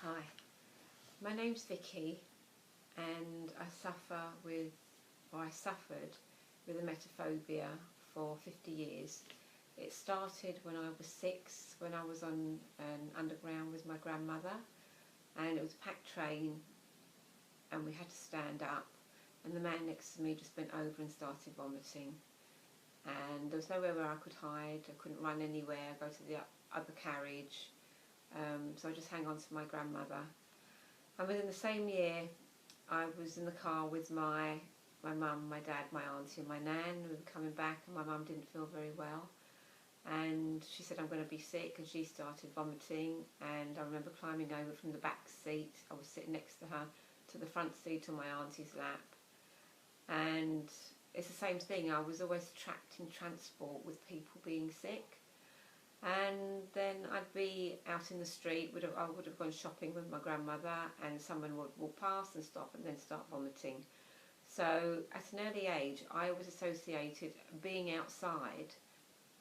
Hi, my name's Vicky and I suffered with emetophobia for 50 years. It started when I was 6, when I was on an underground with my grandmother, and it was a packed train and we had to stand up, and the man next to me just bent over and started vomiting, and there was nowhere where I could hide. I couldn't run anywhere, go to the other carriage, so I just hang on to my grandmother. And within the same year I was in the car with my mum, my dad, my auntie and my nan. We were coming back and my mum didn't feel very well, and she said, I'm going to be sick, and she started vomiting. And I remember climbing over from the back seat, I was sitting next to her, to the front seat on my auntie's lap. And it's the same thing, I was always trapped in transport with people being sick. And then I'd be out in the street, I would have gone shopping with my grandmother, and someone would walk past and stop and then start vomiting. So at an early age I was associated being outside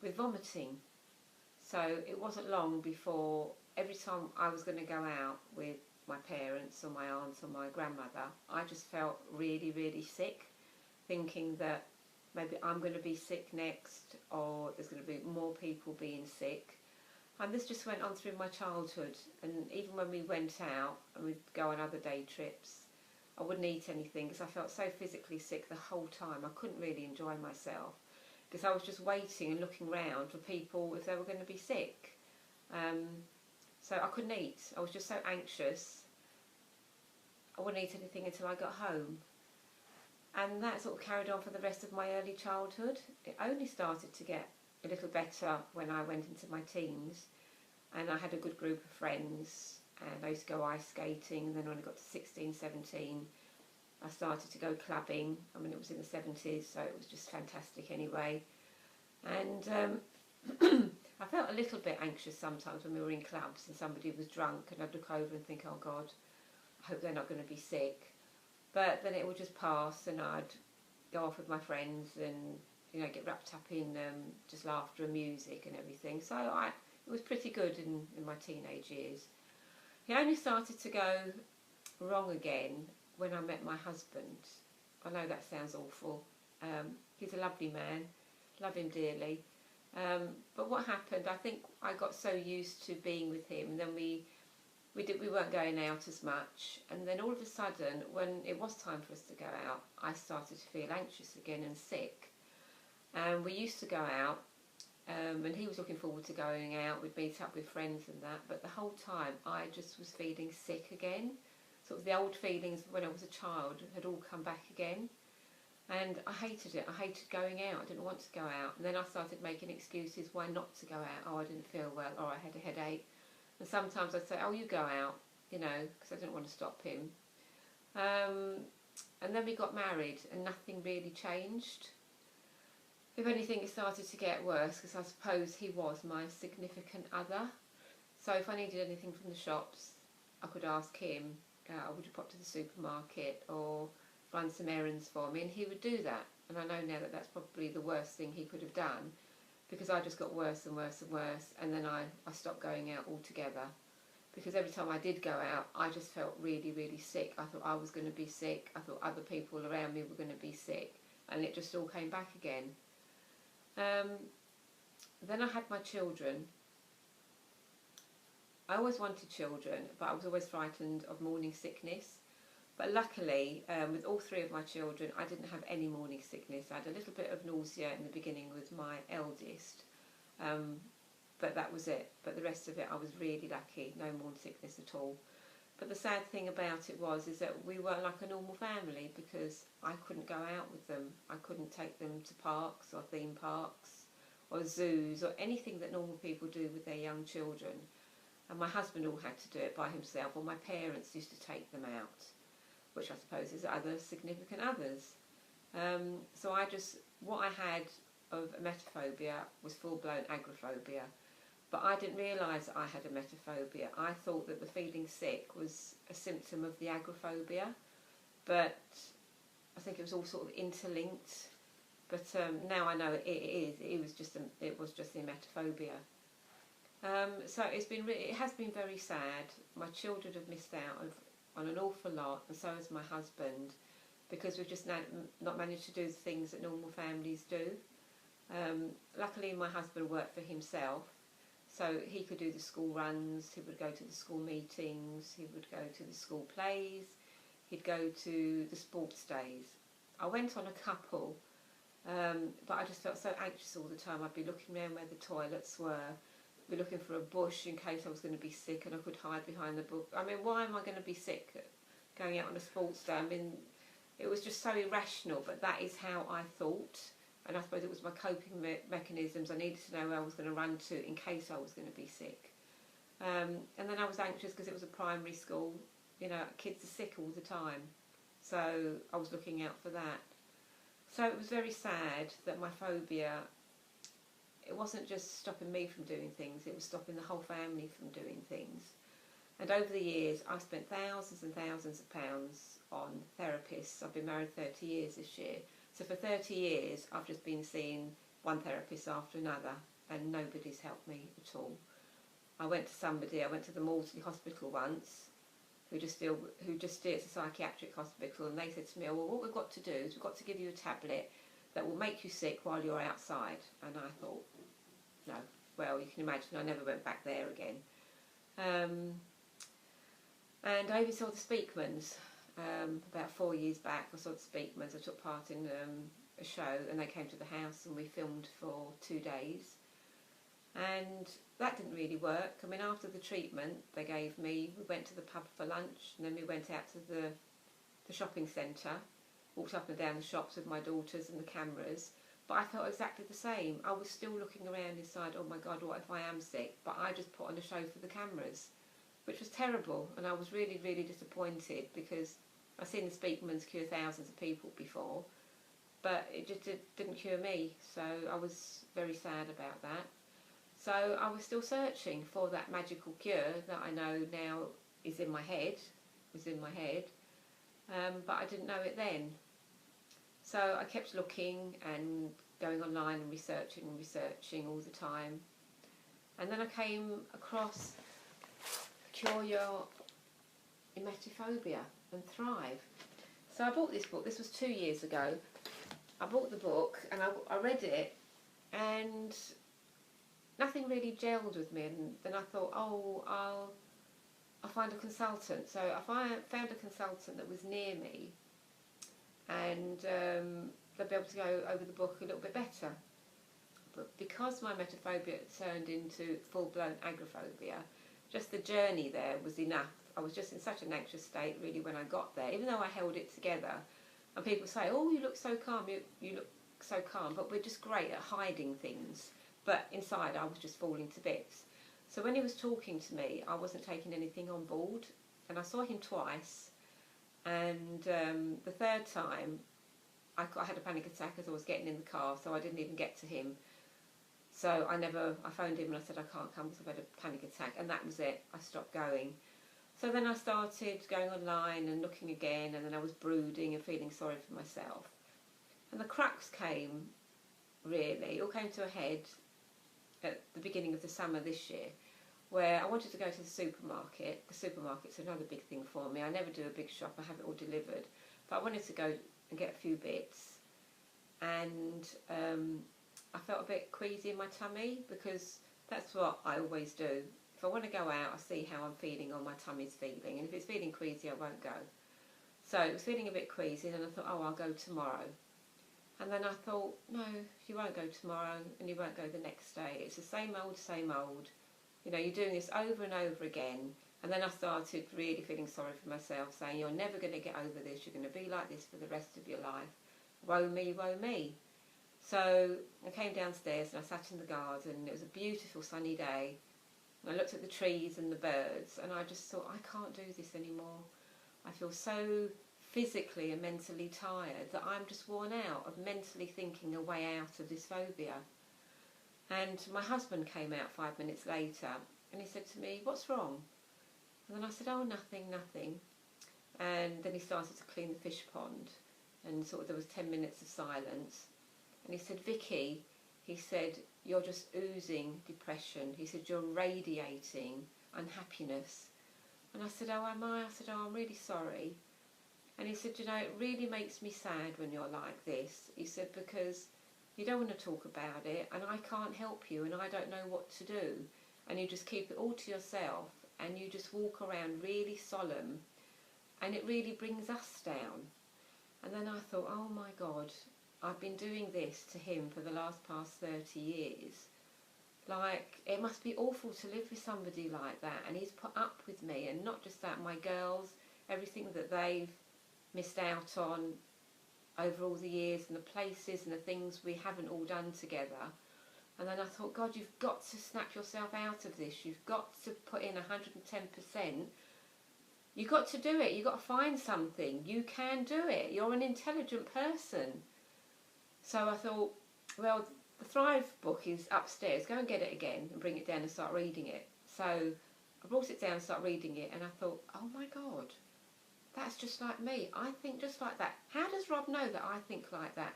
with vomiting. So it wasn't long before every time I was going to go out with my parents or my aunt or my grandmother, I just felt really, really sick, thinking that maybe I'm going to be sick next, or there's going to be more people being sick. And this just went on through my childhood, and even when we went out and we'd go on other day trips, I wouldn't eat anything because I felt so physically sick the whole time. I couldn't really enjoy myself because I was just waiting and looking around for people if they were going to be sick. So I couldn't eat. I was just so anxious. I wouldn't eat anything until I got home. And that sort of carried on for the rest of my early childhood. It only started to get a little better when I went into my teens, and I had a good group of friends, and I used to go ice skating. And then when I got to 16, 17, I started to go clubbing. I mean, it was in the 70s, so it was just fantastic anyway. And I felt a little bit anxious sometimes when we were in clubs and somebody was drunk, and I'd look over and think, oh God, I hope they're not going to be sick. But then it would just pass, and I'd go off with my friends and, you know, get wrapped up in just laughter and music and everything. So it was pretty good in my teenage years. It only started to go wrong again when I met my husband. I know that sounds awful. He's a lovely man, love him dearly. But what happened, I think I got so used to being with him, and then we weren't going out as much, and then all of a sudden, when it was time for us to go out, I started to feel anxious again and sick. And we used to go out, and he was looking forward to going out. We'd meet up with friends and that, but the whole time I just was feeling sick again. Sort of the old feelings when I was a child had all come back again, and I hated it. I hated going out. I didn't want to go out. And then I started making excuses why not to go out. Oh, I didn't feel well, or I had a headache. And sometimes I'd say, oh, you go out, you know, because I didn't want to stop him. And then we got married, and nothing really changed. If anything, it started to get worse, because I suppose he was my significant other. So if I needed anything from the shops, I could ask him, would you pop to the supermarket or run some errands for me? And he would do that. And I know now that that's probably the worst thing he could have done, because I just got worse and worse and worse, and then I stopped going out altogether. Because every time I did go out, I just felt really, really sick. I thought I was going to be sick. I thought other people around me were going to be sick, and it just all came back again. Then I had my children. I always wanted children, but I was always frightened of morning sickness. But luckily, with all 3 of my children, I didn't have any morning sickness. I had a little bit of nausea in the beginning with my eldest, but that was it. But the rest of it, I was really lucky, no morning sickness at all. But the sad thing about it is that we weren't like a normal family, because I couldn't go out with them. I couldn't take them to parks or theme parks or zoos or anything that normal people do with their young children. And my husband all had to do it by himself, or my parents used to take them out, which I suppose is other significant others. So what I had of emetophobia was full-blown agoraphobia. But I didn't realise I had emetophobia. I thought that the feeling sick was a symptom of the agoraphobia, but I think it was all sort of interlinked. But now I know it was just the emetophobia. So it has been very sad. My children have missed out on an awful lot, and so has my husband, because we've just not managed to do the things that normal families do. Luckily, my husband worked for himself, so he could do the school runs, he would go to the school meetings, he would go to the school plays, he'd go to the sports days. I went on a couple, but I just felt so anxious all the time. I'd be looking around where the toilets were, be looking for a bush in case I was going to be sick, and I could hide behind the book. I mean, why am I going to be sick going out on a sports day? I mean, it was just so irrational, but that is how I thought. And I suppose it was my coping mechanisms. I needed to know where I was going to run to in case I was going to be sick. And then I was anxious because it was a primary school. You know, kids are sick all the time. So I was looking out for that. So it was very sad that my phobia, it wasn't just stopping me from doing things, it was stopping the whole family from doing things. And over the years, I've spent thousands and thousands of pounds on therapists. I've been married 30 years this year. So for 30 years, I've just been seeing one therapist after another, and nobody's helped me at all. I went to the Maudsley Hospital once, who just it's a psychiatric hospital, and they said to me, oh, well, what we've got to do is we've got to give you a tablet that will make you sick while you're outside. And I thought, no. Well, you can imagine I never went back there again. And I even saw the Speakmans. About 4 years back, I saw the Speakmans. I took part in a show, and they came to the house and we filmed for 2 days. And that didn't really work. I mean, after the treatment they gave me, we went to the pub for lunch, and then we went out to the shopping centre, walked up and down the shops with my daughters and the cameras. But I felt exactly the same. I was still looking around inside, oh my God, what if I am sick? But I just put on a show for the cameras, which was terrible. And I was really, really disappointed, because I've seen the Speakmans cure thousands of people before, but it just didn't cure me. So I was very sad about that. So I was still searching for that magical cure that I know now is in my head, but I didn't know it then. So I kept looking and going online and researching all the time. And then I came across Cure Your Emetophobia and Thrive. So I bought this book. This was 2 years ago. I bought the book and I read it, and nothing really gelled with me. And then I thought, oh, I'll find a consultant. So I found a consultant that was near me, and they'll be able to go over the book a little bit better. But because my emetophobia turned into full-blown agoraphobia, just the journey there was enough. I was just in such an anxious state, really, when I got there, even though I held it together. And people say, oh, you look so calm, you look so calm, but we're just great at hiding things. But inside, I was just falling to bits. So when he was talking to me, I wasn't taking anything on board. And I saw him twice. And the third time, I had a panic attack as I was getting in the car, so I didn't even get to him. So I phoned him and I said, I can't come because I've had a panic attack. And that was it. I stopped going. So then I started going online and looking again, and then I was brooding and feeling sorry for myself. And the crux came, really, it all came to a head at the beginning of the summer this year, where I wanted to go to the supermarket. The supermarket's another big thing for me. I never do a big shop, I have it all delivered. But I wanted to go and get a few bits, and I felt a bit queasy in my tummy, because that's what I always do. If I want to go out, I see how I'm feeling or my tummy's feeling, and if it's feeling queasy, I won't go. So it was feeling a bit queasy, and I thought, oh, I'll go tomorrow. And then I thought, no, you won't go tomorrow, and you won't go the next day. It's the same old, same old. You know, you're doing this over and over again. And then I started really feeling sorry for myself, saying, you're never going to get over this. You're going to be like this for the rest of your life. Woe me, woe me. So I came downstairs and I sat in the garden. It was a beautiful sunny day. I looked at the trees and the birds, and I just thought, I can't do this anymore. I feel so physically and mentally tired that I'm just worn out of mentally thinking a way out of this phobia. And my husband came out 5 minutes later, and he said to me, what's wrong? And then I said, oh, nothing, nothing. And then he started to clean the fish pond, and sort of there was 10 minutes of silence. And he said, Vicky, he said, you're just oozing depression. He said, you're radiating unhappiness. And I said, oh, am I? I said, oh, I'm really sorry. And he said, you know, it really makes me sad when you're like this. He said, because you don't want to talk about it, and I can't help you, and I don't know what to do. And you just keep it all to yourself, and you just walk around really solemn, and it really brings us down. And then I thought, oh my God, I've been doing this to him for the past 30 years. Like, it must be awful to live with somebody like that. And he's put up with me, and not just that, my girls, everything that they've missed out on over all the years, and the places and the things we haven't all done together. And then I thought, God, you've got to snap yourself out of this. You've got to put in 110%. You've got to do it. You've got to find something. You can do it. You're an intelligent person. So I thought, well, the Thrive book is upstairs. Go and get it again and bring it down and start reading it. So I brought it down and started reading it, and I thought, oh my God, that's just like me. I think just like that. How does Rob know that I think like that?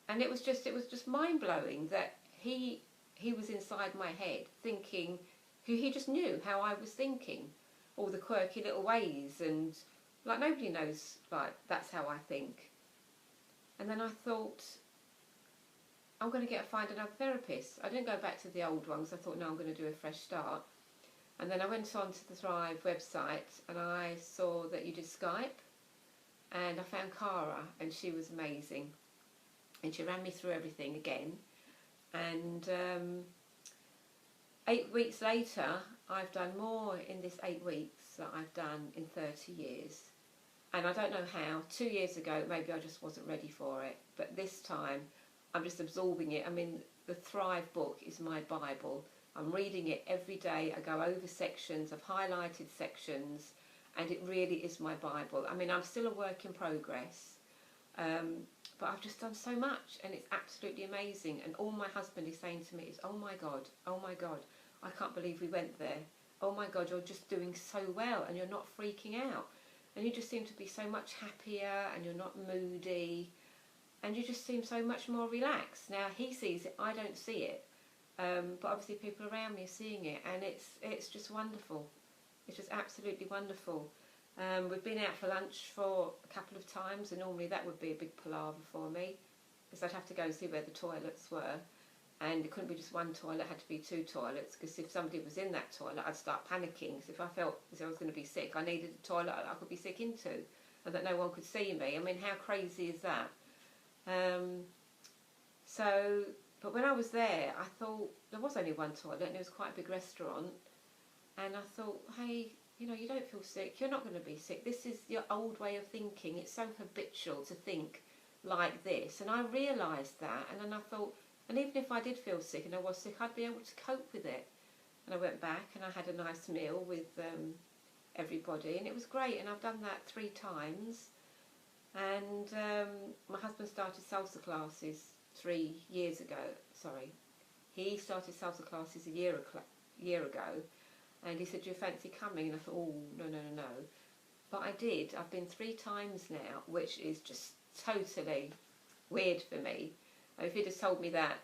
And it was just mind-blowing that he was inside my head thinking, he just knew how I was thinking, all the quirky little ways, and like nobody knows, like, that's how I think. And then I thought, I'm going to find another therapist. I didn't go back to the old ones. I thought, no, I'm going to do a fresh start. And then I went on to the Thrive website, and I saw that you did Skype, and I found Cara, and she was amazing. And she ran me through everything again. And 8 weeks later, I've done more in this 8 weeks than I've done in 30 years. And I don't know how. 2 years ago, maybe I just wasn't ready for it. But this time, I'm just absorbing it. I mean, the Thrive book is my Bible. I'm reading it every day. I go over sections. I've highlighted sections. And it really is my Bible. I mean, I'm still a work in progress. But I've just done so much. And it's absolutely amazing. And all my husband is saying to me is, oh my God, I can't believe we went there. Oh my God, you're just doing so well. And you're not freaking out. And you just seem to be so much happier, and you're not moody, and you just seem so much more relaxed. Now, he sees it, I don't see it, but obviously people around me are seeing it, and it's just wonderful. It's just absolutely wonderful. We've been out for lunch for a couple of times, and normally that would be a big palaver for me, because I'd have to go and see where the toilets were. And it couldn't be just one toilet, it had to be 2 toilets, because if somebody was in that toilet, I'd start panicking. So if I felt as if I was going to be sick, I needed a toilet I could be sick into, and that no one could see me. I mean, how crazy is that? But when I was there, I thought, there was only one toilet, and it was quite a big restaurant, and I thought, hey, you know, you don't feel sick, you're not going to be sick. This is your old way of thinking. It's so habitual to think like this. And I realised that, and then I thought, and even if I did feel sick and I was sick, I'd be able to cope with it. And I went back and I had a nice meal with everybody, and it was great. And I've done that 3 times. And my husband started salsa classes 3 years ago. Sorry, he started salsa classes a year ago. And he said, do you fancy coming? And I thought, oh, no. But I did. I've been 3 times now, which is just totally weird for me. If he'd have told me that,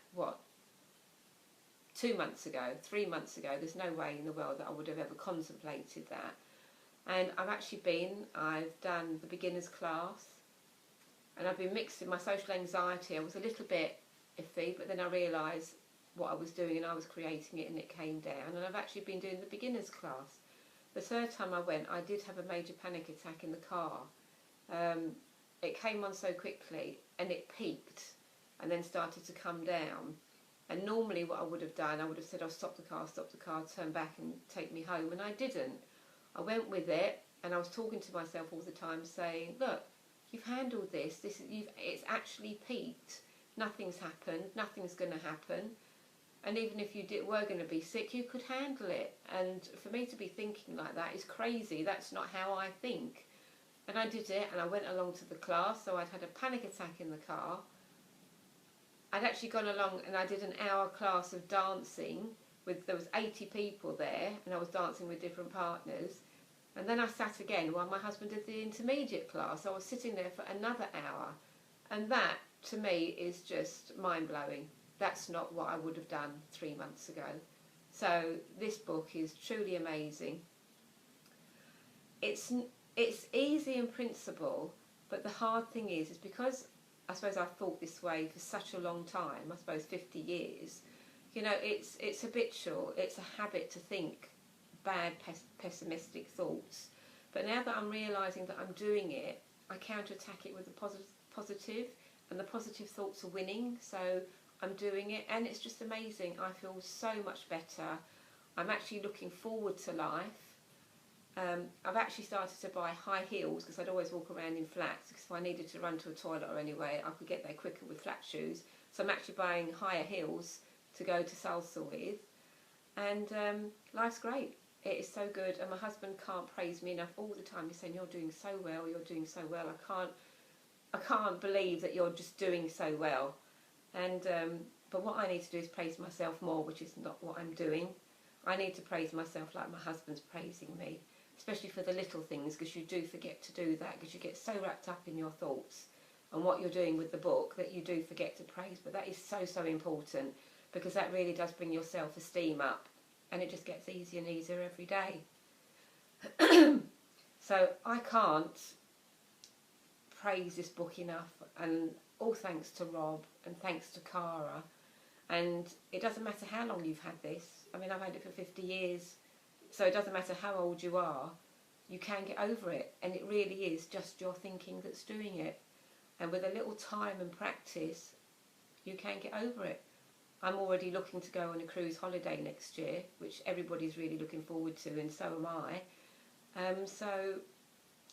2 months ago, 3 months ago, there's no way in the world that I would have ever contemplated that. And I've done the beginner's class, and I've been mixed in my social anxiety. I was a little bit iffy, but then I realised what I was doing, and I was creating it, and it came down. And I've actually been doing the beginner's class. The 3rd time I went, I did have a major panic attack in the car. It came on so quickly, and it peaked, and then started to come down. And normally what I would have done, I would have said, oh, stop the car, turn back and take me home. And I didn't. I went with it, and I was talking to myself all the time saying, look, you've handled this. It's actually peaked. Nothing's happened. Nothing's going to happen. And even if you were going to be sick, you could handle it. And for me to be thinking like that is crazy. That's not how I think. And I did it, and I went along to the class. So I'd had a panic attack in the car. I'd actually gone along and I did an hour class of dancing there was 80 people there, and I was dancing with different partners. And then I sat again while my husband did the intermediate class. I was sitting there for another hour. And that, to me, is just mind-blowing. that's not what I would have done 3 months ago. So this book is truly amazing. It's easy in principle, but the hard thing is because I suppose I've thought this way for such a long time, I suppose 50 years, you know, it's habitual, it's a habit to think bad, pessimistic thoughts. But now that I'm realising that I'm doing it, I counter-attack it with the positive, and the positive thoughts are winning, so I'm doing it, and it's just amazing. I feel so much better. I'm actually looking forward to life. I've actually started to buy high heels because I'd always walk around in flats, because if I needed to run to a toilet or anyway, I could get there quicker with flat shoes. So I'm actually buying higher heels to go to salsa with, and life's great. It is so good, and my husband can't praise me enough all the time. He's saying, "You're doing so well, you're doing so well. I can't believe that you're just doing so well." And but what I need to do is praise myself more, which is not what I'm doing. I need to praise myself like my husband's praising me, especially for the little things, because you do forget to do that, because you get so wrapped up in your thoughts and what you're doing with the book that you do forget to praise. But that is so, so important, because that really does bring your self-esteem up, and it just gets easier and easier every day. So I can't praise this book enough, and all thanks to Rob and thanks to Cara. And it doesn't matter how long you've had this. I mean, I've had it for 50 years, so it doesn't matter how old you are, you can get over it, and it really is just your thinking that's doing it. And with a little time and practice, you can get over it. I'm already looking to go on a cruise holiday next year, which everybody's really looking forward to, and so am I. So,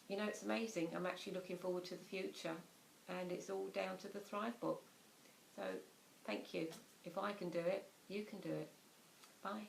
you know, it's amazing. I'm actually looking forward to the future, and it's all down to the Thrive book. So, thank you. If I can do it, you can do it. Bye.